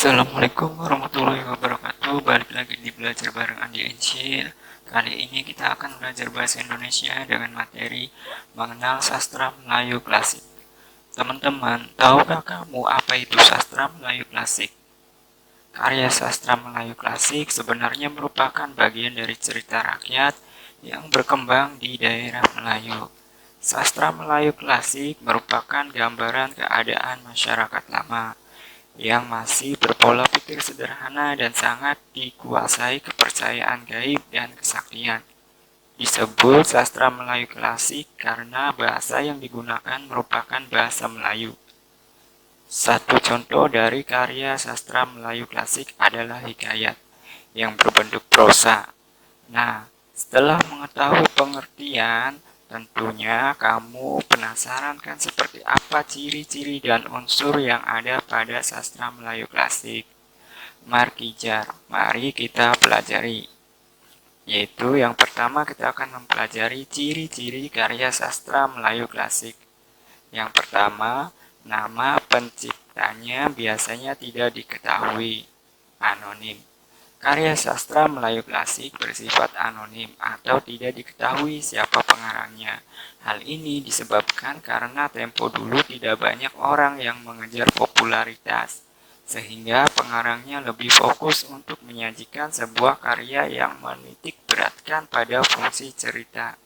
Assalamualaikum warahmatullahi wabarakatuh. Balik lagi di belajar bareng Andi Encil. Kali ini kita akan belajar bahasa Indonesia dengan materi mengenal sastra Melayu klasik. Teman-teman, tahukah kamu apa itu sastra Melayu klasik? Karya sastra Melayu klasik sebenarnya merupakan bagian dari cerita rakyat yang berkembang di daerah Melayu. Sastra Melayu klasik merupakan gambaran keadaan masyarakat lama yang masih berpola pikir sederhana dan sangat dikuasai kepercayaan gaib dan kesaktian. Disebut sastra Melayu klasik karena bahasa yang digunakan merupakan bahasa Melayu. Satu contoh dari karya sastra Melayu klasik adalah hikayat yang berbentuk prosa. Nah, setelah mengetahui pengertian, tentunya kamu penasaran kan seperti apa ciri-ciri dan unsur yang ada pada sastra Melayu klasik. Mari kita pelajari. Yaitu yang pertama kita akan mempelajari ciri-ciri karya sastra Melayu klasik. Yang pertama, nama penciptanya biasanya tidak diketahui, anonim. Karya sastra Melayu klasik bersifat anonim atau tidak diketahui siapa pengarangnya. Hal ini disebabkan karena tempo dulu tidak banyak orang yang mengejar popularitas, sehingga pengarangnya lebih fokus untuk menyajikan sebuah karya yang menitik beratkan pada fungsi cerita.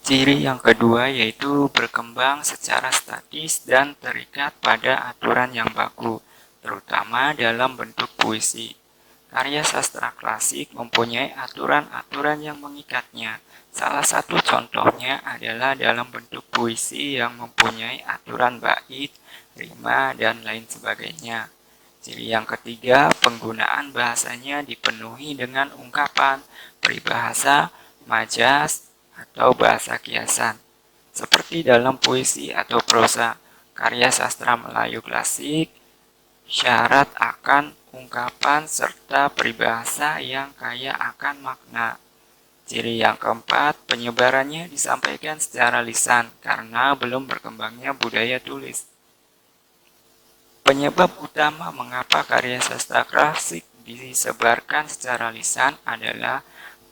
Ciri yang kedua yaitu berkembang secara statis dan terikat pada aturan yang baku, terutama dalam bentuk puisi. Karya sastra klasik mempunyai aturan-aturan yang mengikatnya. Salah satu contohnya adalah dalam bentuk puisi yang mempunyai aturan bait, rima, dan lain sebagainya. Ciri yang ketiga, penggunaan bahasanya dipenuhi dengan ungkapan, peribahasa, majas, atau bahasa kiasan. Seperti dalam puisi atau prosa, karya sastra Melayu klasik, syarat akan ungkapan serta peribahasa yang kaya akan makna. Ciri yang keempat, penyebarannya disampaikan secara lisan karena belum berkembangnya budaya tulis. Penyebab utama mengapa karya sastra klasik disebarkan secara lisan adalah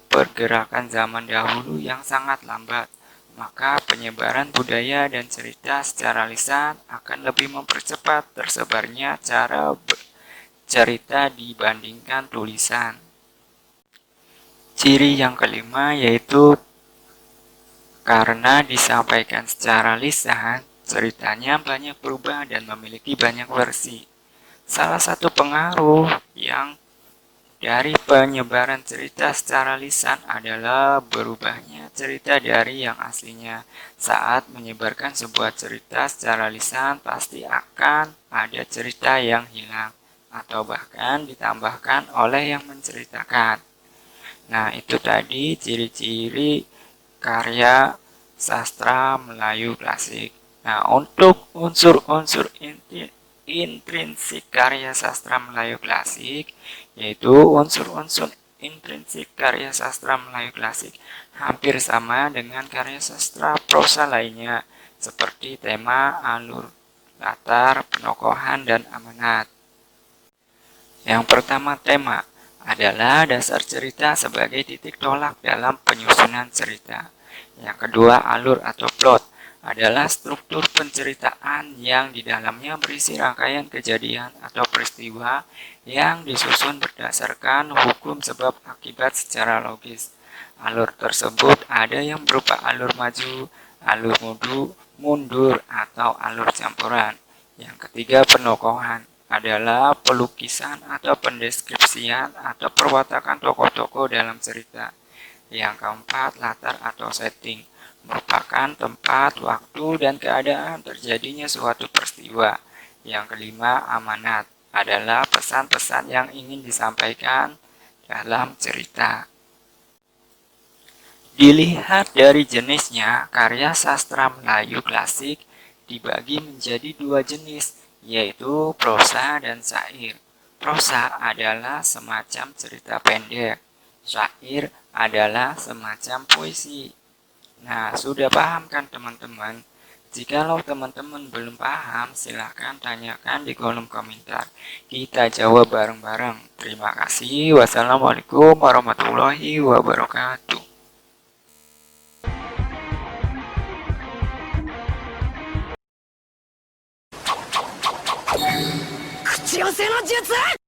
pergerakan zaman dahulu yang sangat lambat. Maka penyebaran budaya dan cerita secara lisan akan lebih mempercepat tersebarnya cara cerita dibandingkan tulisan. Ciri yang kelima yaitu karena disampaikan secara lisan, ceritanya banyak berubah dan memiliki banyak versi. Salah satu pengaruh yang dari penyebaran cerita secara lisan adalah berubahnya cerita dari yang aslinya. Saat menyebarkan sebuah cerita secara lisan, pasti akan ada cerita yang hilang atau bahkan ditambahkan oleh yang menceritakan. Nah, itu tadi ciri-ciri karya sastra Melayu klasik. Nah, untuk unsur-unsur intrinsik karya sastra Melayu klasik, yaitu unsur-unsur intrinsik karya sastra Melayu klasik hampir sama dengan karya sastra prosa lainnya, seperti tema, alur, latar, penokohan, dan amanat. Yang pertama, tema adalah dasar cerita sebagai titik tolak dalam penyusunan cerita. Yang kedua, alur atau plot adalah struktur penceritaan yang di dalamnya berisi rangkaian kejadian atau peristiwa yang disusun berdasarkan hukum sebab akibat secara logis. Alur tersebut ada yang berupa alur maju, alur mundur, atau alur campuran. Yang ketiga, penokohan adalah pelukisan atau pendeskripsian atau perwatakan tokoh-tokoh dalam cerita. Yang keempat, latar atau setting merupakan tempat, waktu, dan keadaan terjadinya suatu peristiwa. Yang kelima, amanat adalah pesan-pesan yang ingin disampaikan dalam cerita. Dilihat dari jenisnya, karya sastra Melayu klasik dibagi menjadi dua jenis, yaitu prosa dan syair. Prosa adalah semacam cerita pendek, syair adalah semacam puisi. Nah, sudah paham kan teman-teman Jikalau teman-teman belum paham, silahkan tanyakan di kolom komentar. Kita jawab bareng-bareng. Terima kasih. Wassalamualaikum warahmatullahi wabarakatuh. 口寄せの術